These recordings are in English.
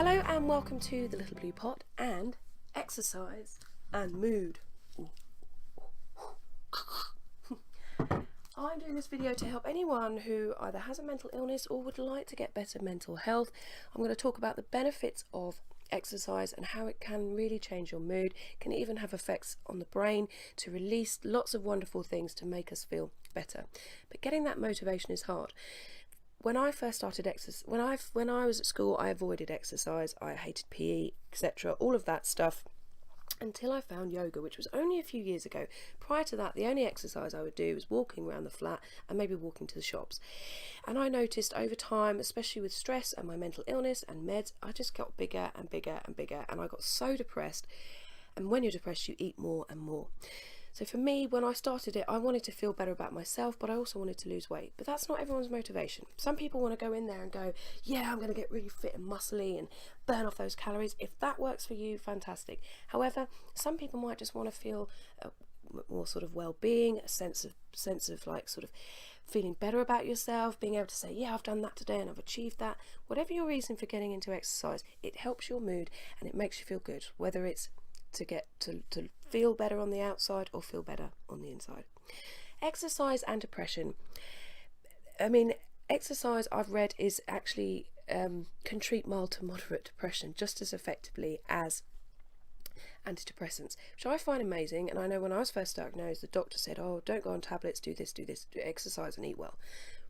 Hello and welcome to the Little Blue Pot and exercise and mood. I'm doing this video to help anyone who either has a mental illness or would like to get better mental health. I'm going to talk about the benefits of exercise and how it can really change your mood. It can even have effects on the brain to release lots of wonderful things to make us feel better. But getting that motivation is hard. When I first started exercise, when I was at school, I avoided exercise. I hated PE, etc., all of that stuff, until I found yoga, which was only a few years ago. Prior to that, the only exercise I would do was walking around the flat and maybe walking to the shops. And I noticed over time, especially with stress and my mental illness and meds, I just got bigger and bigger and bigger, and I got so depressed. And when you're depressed, you eat more and more. So for me, when I started it, I wanted to feel better about myself, but I also wanted to lose weight. But that's not everyone's motivation. Some people want to go in there and go, yeah, I'm going to get really fit and muscly and burn off those calories. If that works for you, fantastic. However, some people might just want to feel more sort of well-being, a sense of like sort of feeling better about yourself, being able to say, yeah, I've done that today and I've achieved that. Whatever your reason for getting into exercise, it helps your mood and it makes you feel good, whether it's to get to feel better on the outside or feel better on the inside. Exercise and depression. I mean, exercise, I've read, is actually can treat mild to moderate depression just as effectively as antidepressants, which I find amazing. And I know when I was first diagnosed, the doctor said, oh, don't go on tablets, do this, do exercise and eat well,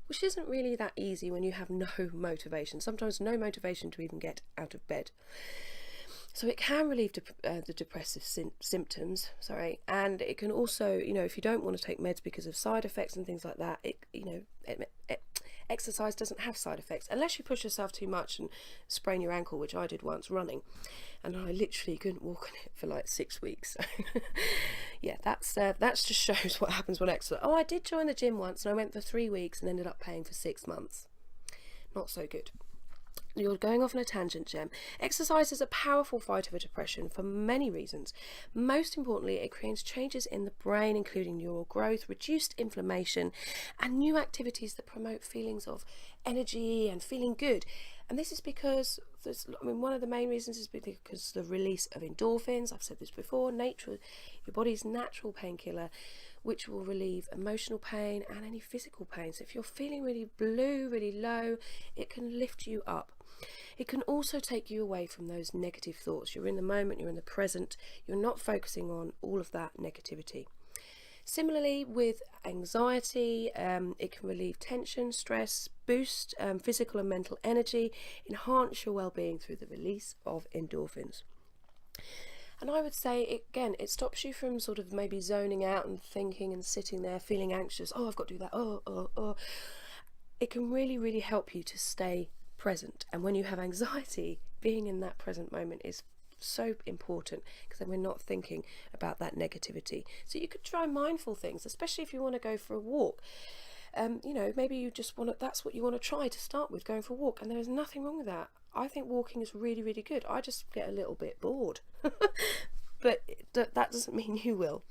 which isn't really that easy when you have no motivation, sometimes no motivation to even get out of bed. So it can relieve the depressive symptoms, and it can also, if you don't want to take meds because of side effects and things like that, exercise doesn't have side effects unless you push yourself too much and sprain your ankle, which I did once running, and I literally couldn't walk on it for like 6 weeks. Yeah, that's just shows what happens when exercise. Oh, I did join the gym once and I went for 3 weeks and ended up paying for 6 months. Not so good. You're going off on a tangent, Gem. Exercise is a powerful fighter for depression for many reasons. Most importantly, it creates changes in the brain, including neural growth, reduced inflammation, and new activities that promote feelings of energy and feeling good. And this is because, one of the main reasons is because the release of endorphins. I've said this before, your body's natural painkiller, which will relieve emotional pain and any physical pain. So if you're feeling really blue, really low, it can lift you up. It can also take you away from those negative thoughts. You're in the moment, you're in the present, you're not focusing on all of that negativity. Similarly, with anxiety, it can relieve tension, stress, boost physical and mental energy, enhance your well-being through the release of endorphins. And I would say, it stops you from sort of maybe zoning out and thinking and sitting there feeling anxious. Oh, I've got to do that. Oh. It can really, really help you to stay present. And when you have anxiety, being in that present moment is so important, because then we're not thinking about that negativity. So you could try mindful things, especially if you want to go for a walk. Maybe you just that's what you want to try to start with, going for a walk, and there's nothing wrong with that. I think walking is really, really good. I just get a little bit bored, but that doesn't mean you will.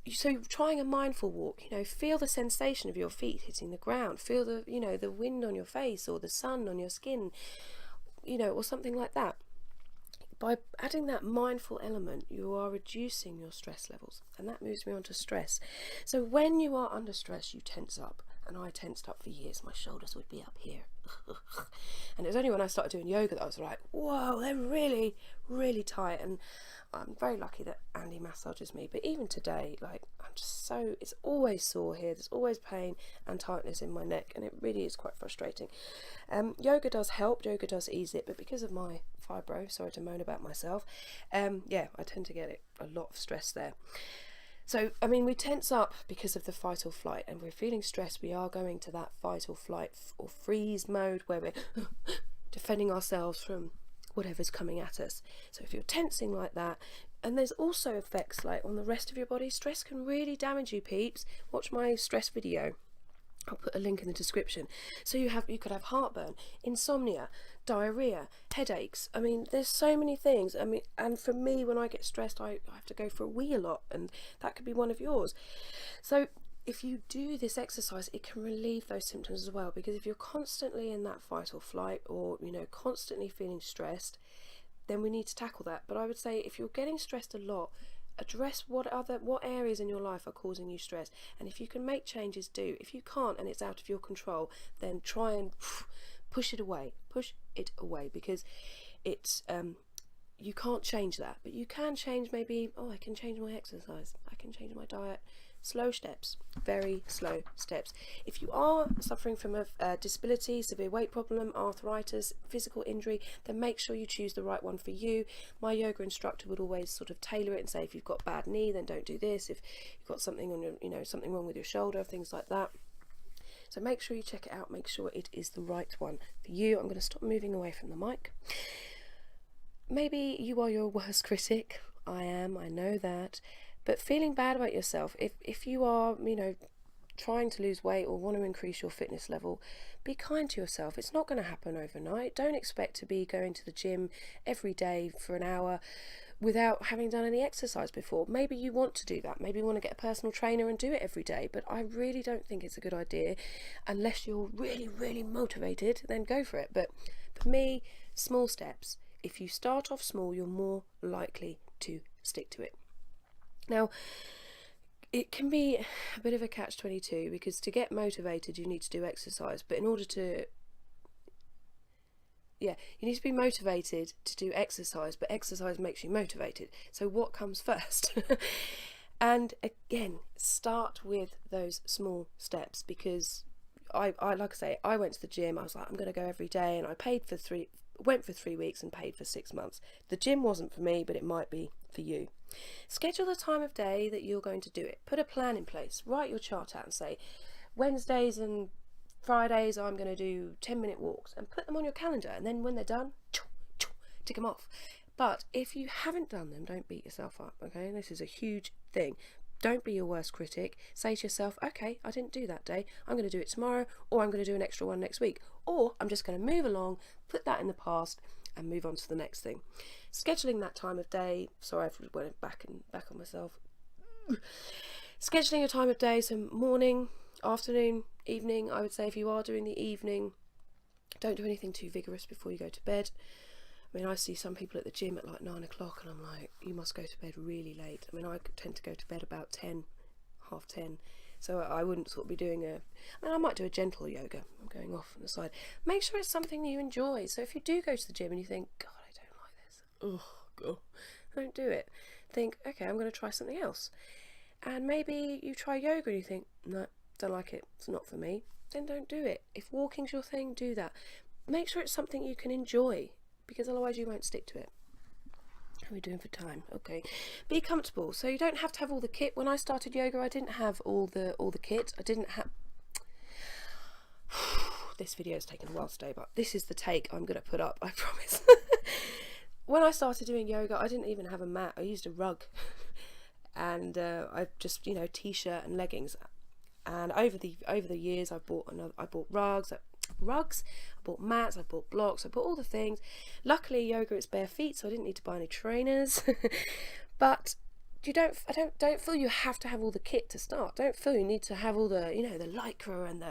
So trying a mindful walk, feel the sensation of your feet hitting the ground, feel the wind on your face or the sun on your skin, or something like that. By adding that mindful element, you are reducing your stress levels, and that moves me on to stress. So when you are under stress, you tense up, and I tensed up for years. My shoulders would be up here. And it was only when I started doing yoga that I was like, whoa, they're really, really tight. And I'm very lucky that Andy massages me, but even today, it's always sore here. There's always pain and tightness in my neck, and it really is quite frustrating. Yoga does help, yoga does ease it, but because of my fibro, sorry to moan about myself, I tend to get a lot of stress there. So, we tense up because of the fight or flight, and we're feeling stressed. We are going to that fight or flight or freeze mode where we're defending ourselves from whatever's coming at us. So if you're tensing like that, and there's also effects like on the rest of your body, stress can really damage you, peeps. Watch my stress video. I'll put a link in the description. So you could have heartburn, insomnia, diarrhea, headaches. There's so many things. And for me, when I get stressed, I have to go for a wee a lot, and that could be one of yours. So if you do this exercise, it can relieve those symptoms as well, because if you're constantly in that fight or flight, or constantly feeling stressed, then we need to tackle that. But I would say if you're getting stressed a lot, address what areas in your life are causing you stress, and if you can make changes, do. If you can't and it's out of your control, then try and push it away, because it's you can't change that, but you can change. Maybe, I can change my exercise, I can change my diet. Slow steps, very slow steps. If you are suffering from a disability, severe weight problem, arthritis, physical injury, then make sure you choose the right one for you. My yoga instructor would always sort of tailor it and say, if you've got bad knee, then don't do this. If you've got something on your, something wrong with your shoulder, things like that. So make sure you check it out, make sure it is the right one for you. I'm going to stop moving away from the mic. Maybe you are your worst critic. I am, I know that. But feeling bad about yourself, if you are, trying to lose weight or want to increase your fitness level, be kind to yourself. It's not going to happen overnight. Don't expect to be going to the gym every day for an hour without having done any exercise before. Maybe you want to do that. Maybe you want to get a personal trainer and do it every day. But I really don't think it's a good idea unless you're really, really motivated, then go for it. But for me, small steps. If you start off small, you're more likely to stick to it. Now, it can be a bit of a catch-22, because to get motivated you need to do exercise, but in order to you need to be motivated to do exercise, but exercise makes you motivated. So what comes first? And again, start with those small steps, because I like I say, I went to the gym. I was like, I'm going to go every day, and I went for 3 weeks and paid for 6 months. The gym wasn't for me, but it might be for you. Schedule the time of day that you're going to do it. Put a plan in place. Write your chart out and say, Wednesdays and Fridays I'm going to do 10-minute walks, and put them on your calendar, and then when they're done, tick them off. But if you haven't done them, don't beat yourself up, okay? This is a huge thing. Don't be your worst critic. Say to yourself, okay, I didn't do that day, I'm going to do it tomorrow, or I'm going to do an extra one next week, or I'm just going to move along, put that in the past, and move on to the next thing. Scheduling that time of day, sorry, I've went back on myself. Scheduling a time of day, so morning, afternoon, evening. I would say if you are doing the evening, don't do anything too vigorous before you go to bed. I mean, I see some people at the gym at like 9 o'clock, and I'm like, you must go to bed really late. I mean, I tend to go to bed about 10, half 10. So I wouldn't sort of be doing I might do a gentle yoga. I'm going off on the side. Make sure it's something you enjoy. So if you do go to the gym and you think, God, I don't like this, God, don't do it. Think, okay, I'm going to try something else. And maybe you try yoga and you think, no, don't like it, it's not for me. Then don't do it. If walking's your thing, do that. Make sure it's something you can enjoy, because otherwise you won't stick to it. How are we doing for time? Okay. Be comfortable. So you don't have to have all the kit. When I started yoga, I didn't have all the kit. I didn't have this video has taken a while today, but this is the take I'm going to put up, I promise. When I started doing yoga, I didn't even have a mat. I used a rug. And I just, t-shirt and leggings. And over the years, I bought rugs, I bought mats, I bought blocks, I bought all the things. Luckily, yoga it's bare feet, so I didn't need to buy any trainers. But don't feel you have to have all the kit to start. Don't feel you need to have all the the lycra and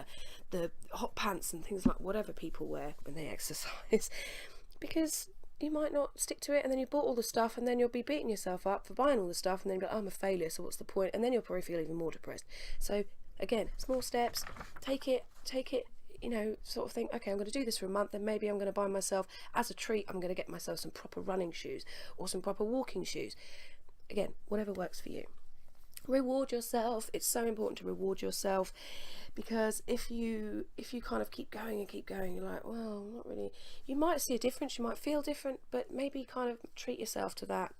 the hot pants and things like whatever people wear when they exercise, because you might not stick to it, and then you bought all the stuff, and then you'll be beating yourself up for buying all the stuff, and then you'll be like, I'm a failure, so what's the point? And then you'll probably feel even more depressed. So again, small steps, take it, sort of think, okay, I'm going to do this for a month, then maybe I'm going to buy myself, as a treat, I'm going to get myself some proper running shoes or some proper walking shoes. Again, whatever works for you. Reward yourself. It's so important to reward yourself, because if you kind of keep going, you're like, well, not really. You might see a difference, you might feel different, but maybe kind of treat yourself to that,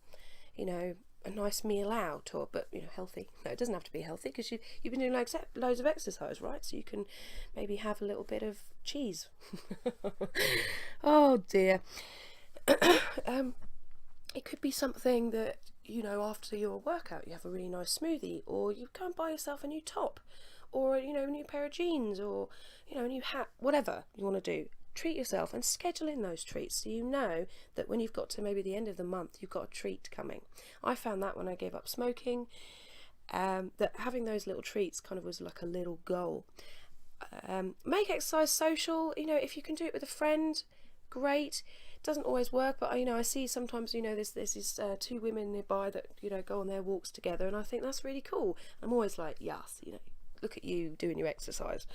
a nice meal out, but healthy. No, it doesn't have to be healthy, because you've been doing loads of exercise, right? So you can maybe have a little bit of cheese. Oh dear. It could be something that after your workout you have a really nice smoothie, or you go and buy yourself a new top, or a new pair of jeans, or a new hat, whatever you want to do. Treat yourself and schedule in those treats, so you know that when you've got to maybe the end of the month, you've got a treat coming. I found that when I gave up smoking, that having those little treats kind of was like a little goal. Make exercise social. You know, if you can do it with a friend, great. It doesn't always work, but you know, I see sometimes, you know, there's these two women nearby that, you know, go on their walks together, and I think that's really cool. I'm always like, yes, you know, look at you doing your exercise.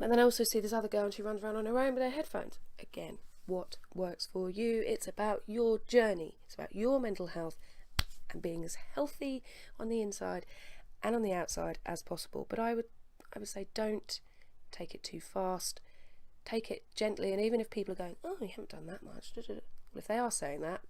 And then I also see this other girl, and she runs around on her own with her headphones. Again, what works for you? It's about your journey. It's about your mental health and being as healthy on the inside and on the outside as possible. But I would say, don't take it too fast. Take it gently, and even if people are going, oh, you haven't done that much, well, if they are saying that,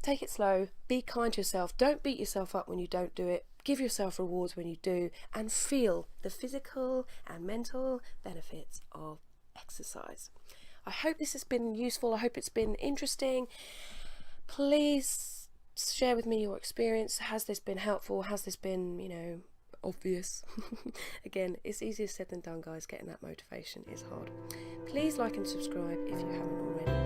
take it slow, be kind to yourself, don't beat yourself up when you don't do it, give yourself rewards when you do, and feel the physical and mental benefits of exercise. I hope this has been useful. I hope it's been interesting. Please share with me your experience. Has this been helpful? Has this been, you know, obvious? Again, it's easier said than done, guys. Getting that motivation is hard. Please like and subscribe if you haven't already.